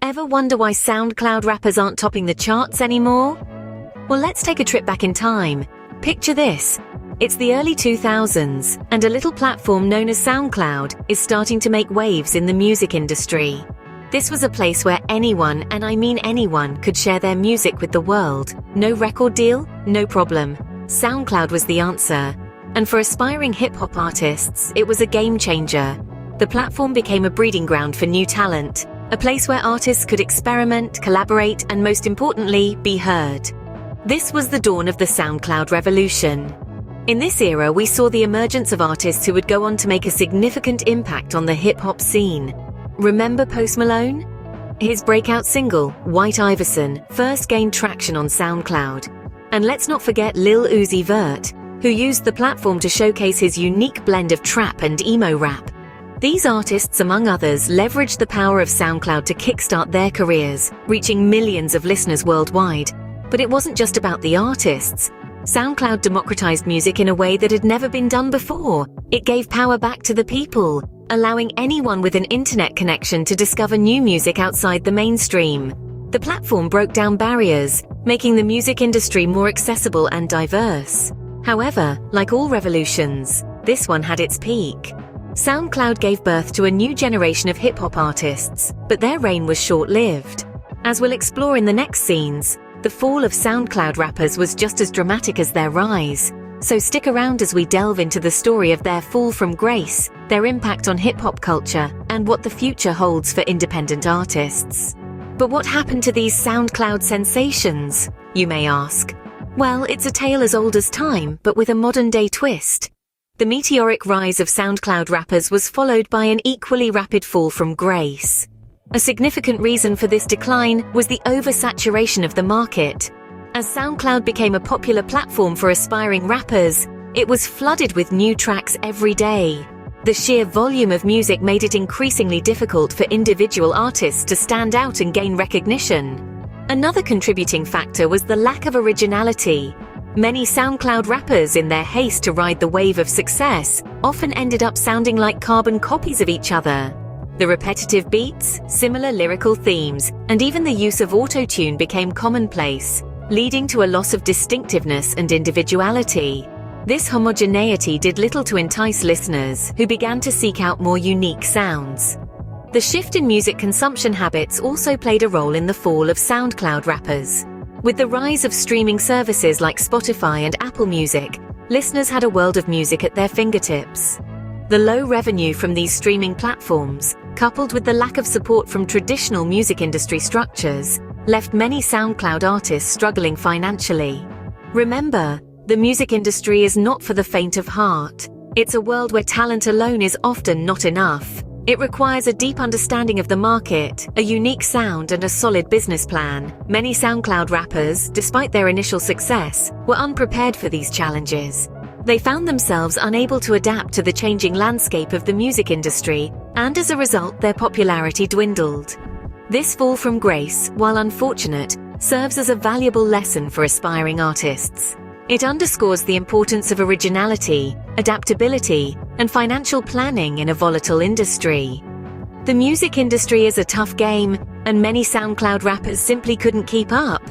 Ever wonder why SoundCloud rappers aren't topping the charts anymore? Well, let's take a trip back in time. Picture this. It's the early 2000s, and a little platform known as SoundCloud is starting to make waves in the music industry. This was a place where anyone, and I mean anyone, could share their music with the world. No record deal? No problem. SoundCloud was the answer. And for aspiring hip-hop artists, it was a game changer. The platform became a breeding ground for new talent, a place where artists could experiment, collaborate, and most importantly, be heard. This was the dawn of the SoundCloud revolution. In this era, we saw the emergence of artists who would go on to make a significant impact on the hip-hop scene. Remember Post Malone? His breakout single, White Iverson, first gained traction on SoundCloud. And let's not forget Lil Uzi Vert, who used the platform to showcase his unique blend of trap and emo rap. These artists, among others, leveraged the power of SoundCloud to kickstart their careers, reaching millions of listeners worldwide. But it wasn't just about the artists. SoundCloud democratized music in a way that had never been done before. It gave power back to the people, allowing anyone with an internet connection to discover new music outside the mainstream. The platform broke down barriers, making the music industry more accessible and diverse. However, like all revolutions, this one had its peak. SoundCloud gave birth to a new generation of hip-hop artists, but their reign was short-lived. As we'll explore in the next scenes, the fall of SoundCloud rappers was just as dramatic as their rise. So stick around as we delve into the story of their fall from grace, their impact on hip-hop culture, and what the future holds for independent artists. But what happened to these SoundCloud sensations, you may ask? Well, it's a tale as old as time, but with a modern-day twist. The meteoric rise of SoundCloud rappers was followed by an equally rapid fall from grace. A significant reason for this decline was the oversaturation of the market. As SoundCloud became a popular platform for aspiring rappers, it was flooded with new tracks every day. The sheer volume of music made it increasingly difficult for individual artists to stand out and gain recognition. Another contributing factor was the lack of originality. Many SoundCloud rappers, in their haste to ride the wave of success, often ended up sounding like carbon copies of each other. The repetitive beats, similar lyrical themes, and even the use of auto-tune became commonplace, leading to a loss of distinctiveness and individuality. This homogeneity did little to entice listeners, who began to seek out more unique sounds. The shift in music consumption habits also played a role in the fall of SoundCloud rappers. With the rise of streaming services like Spotify and Apple Music, listeners had a world of music at their fingertips. The low revenue from these streaming platforms, coupled with the lack of support from traditional music industry structures, left many SoundCloud artists struggling financially. Remember, the music industry is not for the faint of heart. It's a world where talent alone is often not enough. It requires a deep understanding of the market, a unique sound, and a solid business plan. Many SoundCloud rappers, despite their initial success, were unprepared for these challenges. They found themselves unable to adapt to the changing landscape of the music industry, and as a result, their popularity dwindled. This fall from grace, while unfortunate, serves as a valuable lesson for aspiring artists. It underscores the importance of originality, adaptability, and financial planning in a volatile industry. The music industry is a tough game, and many SoundCloud rappers simply couldn't keep up.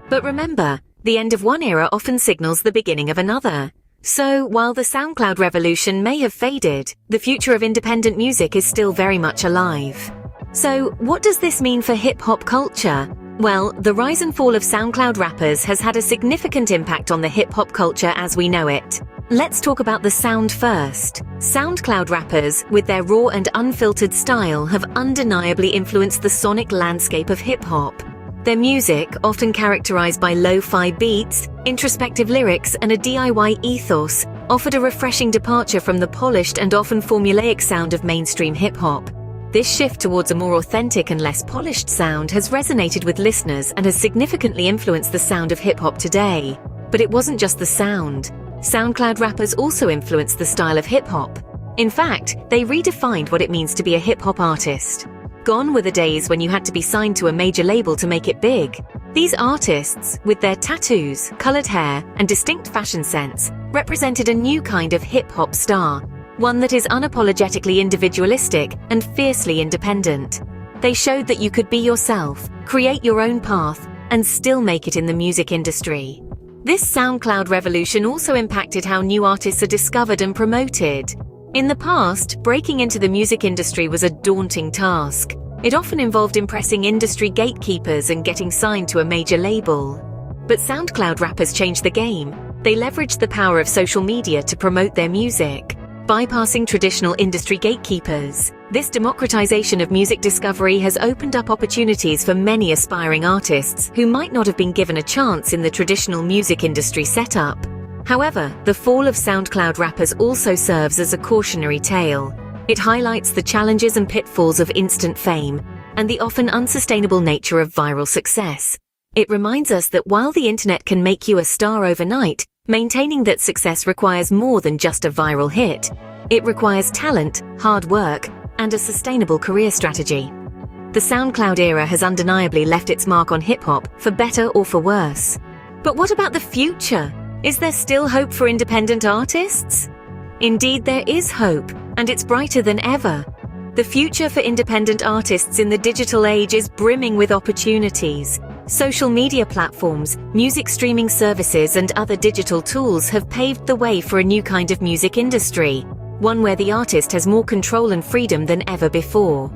But remember, the end of one era often signals the beginning of another. So, while the SoundCloud revolution may have faded, the future of independent music is still very much alive. So, what does this mean for hip-hop culture? Well, the rise and fall of SoundCloud rappers has had a significant impact on the hip-hop culture as we know it. Let's talk about the sound first. SoundCloud rappers, with their raw and unfiltered style, have undeniably influenced the sonic landscape of hip-hop. Their music, often characterized by lo-fi beats, introspective lyrics, and a DIY ethos, offered a refreshing departure from the polished and often formulaic sound of mainstream hip-hop. This shift towards a more authentic and less polished sound has resonated with listeners and has significantly influenced the sound of hip-hop today. But it wasn't just the sound. SoundCloud rappers also influenced the style of hip-hop. In fact, they redefined what it means to be a hip-hop artist. Gone were the days when you had to be signed to a major label to make it big. These artists, with their tattoos, colored hair, and distinct fashion sense, represented a new kind of hip-hop star, one that is unapologetically individualistic and fiercely independent. They showed that you could be yourself, create your own path, and still make it in the music industry. This SoundCloud revolution also impacted how new artists are discovered and promoted. In the past, breaking into the music industry was a daunting task. It often involved impressing industry gatekeepers and getting signed to a major label. But SoundCloud rappers changed the game. They leveraged the power of social media to promote their music, bypassing traditional industry gatekeepers. This democratization of music discovery has opened up opportunities for many aspiring artists who might not have been given a chance in the traditional music industry setup. However, the fall of SoundCloud rappers also serves as a cautionary tale. It highlights the challenges and pitfalls of instant fame and the often unsustainable nature of viral success. It reminds us that while the internet can make you a star overnight, maintaining that success requires more than just a viral hit. It requires talent, hard work, and a sustainable career strategy. The SoundCloud era has undeniably left its mark on hip-hop, for better or for worse. But what about the future? Is there still hope for independent artists? Indeed, there is hope, and it's brighter than ever. The future for independent artists in the digital age is brimming with opportunities. Social media platforms, music streaming services, and other digital tools have paved the way for a new kind of music industry, one where the artist has more control and freedom than ever before.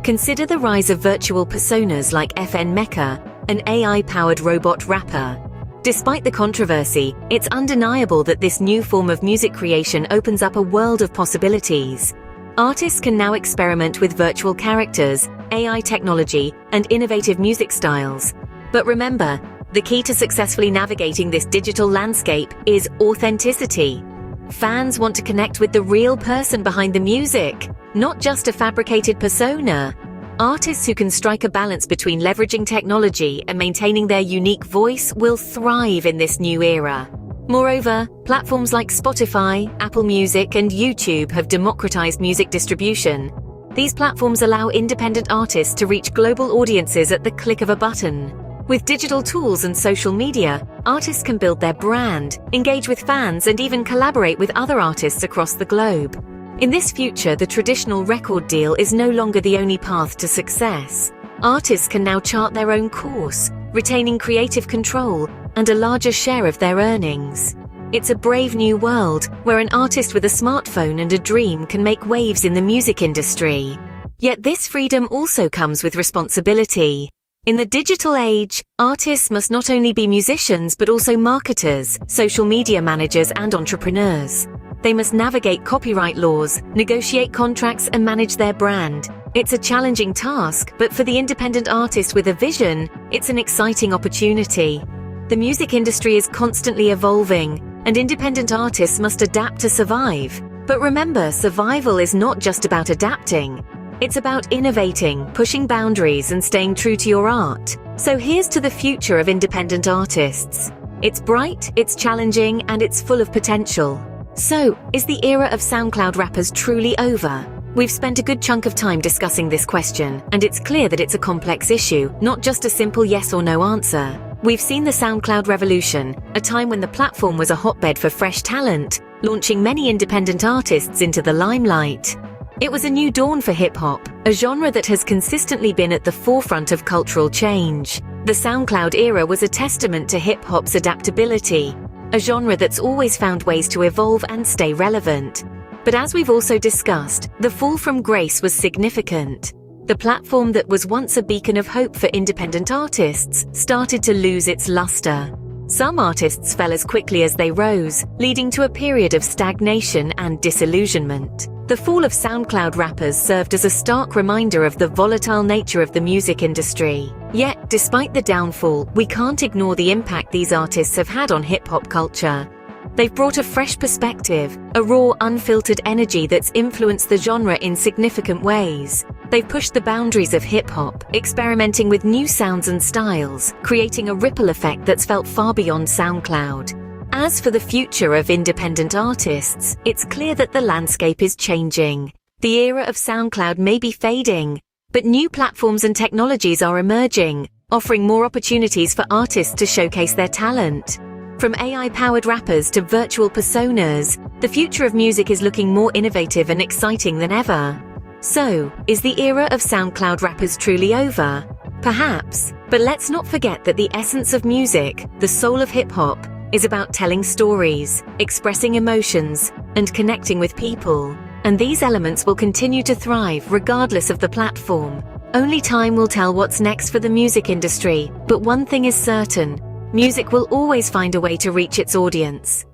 Consider the rise of virtual personas like FN Mecca, an AI-powered robot rapper. Despite the controversy, it's undeniable that this new form of music creation opens up a world of possibilities. Artists can now experiment with virtual characters, AI technology, and innovative music styles. But remember, the key to successfully navigating this digital landscape is authenticity. Fans want to connect with the real person behind the music, not just a fabricated persona. Artists who can strike a balance between leveraging technology and maintaining their unique voice will thrive in this new era. Moreover, platforms like Spotify, Apple Music, and YouTube have democratized music distribution. These platforms allow independent artists to reach global audiences at the click of a button. With digital tools and social media, artists can build their brand, engage with fans, and even collaborate with other artists across the globe. In this future, the traditional record deal is no longer the only path to success. Artists can now chart their own course, retaining creative control and a larger share of their earnings. It's a brave new world where an artist with a smartphone and a dream can make waves in the music industry. Yet this freedom also comes with responsibility. In the digital age, artists must not only be musicians but also marketers, social media managers, and entrepreneurs. They must navigate copyright laws, negotiate contracts, and manage their brand. It's a challenging task, but for the independent artist with a vision, it's an exciting opportunity. The music industry is constantly evolving, and independent artists must adapt to survive. But remember, survival is not just about adapting. It's about innovating, pushing boundaries, and staying true to your art. So here's to the future of independent artists. It's bright, it's challenging, and it's full of potential. So, is the era of SoundCloud rappers truly over? We've spent a good chunk of time discussing this question, and it's clear that it's a complex issue, not just a simple yes or no answer. We've seen the SoundCloud revolution, a time when the platform was a hotbed for fresh talent, launching many independent artists into the limelight. It was a new dawn for hip-hop, a genre that has consistently been at the forefront of cultural change. The SoundCloud era was a testament to hip-hop's adaptability, a genre that's always found ways to evolve and stay relevant. But as we've also discussed, the fall from grace was significant. The platform that was once a beacon of hope for independent artists started to lose its luster. Some artists fell as quickly as they rose, leading to a period of stagnation and disillusionment. The fall of SoundCloud rappers served as a stark reminder of the volatile nature of the music industry. Yet, despite the downfall, we can't ignore the impact these artists have had on hip-hop culture. They've brought a fresh perspective, a raw, unfiltered energy that's influenced the genre in significant ways. They've pushed the boundaries of hip-hop, experimenting with new sounds and styles, creating a ripple effect that's felt far beyond SoundCloud. As for the future of independent artists, it's clear that the landscape is changing. The era of SoundCloud may be fading, but new platforms and technologies are emerging, offering more opportunities for artists to showcase their talent. From AI-powered rappers to virtual personas, the future of music is looking more innovative and exciting than ever. So, is the era of SoundCloud rappers truly over? Perhaps, but let's not forget that the essence of music, the soul of hip-hop, is about telling stories, expressing emotions, and connecting with people. And these elements will continue to thrive regardless of the platform. Only time will tell what's next for the music industry, but one thing is certain: music will always find a way to reach its audience.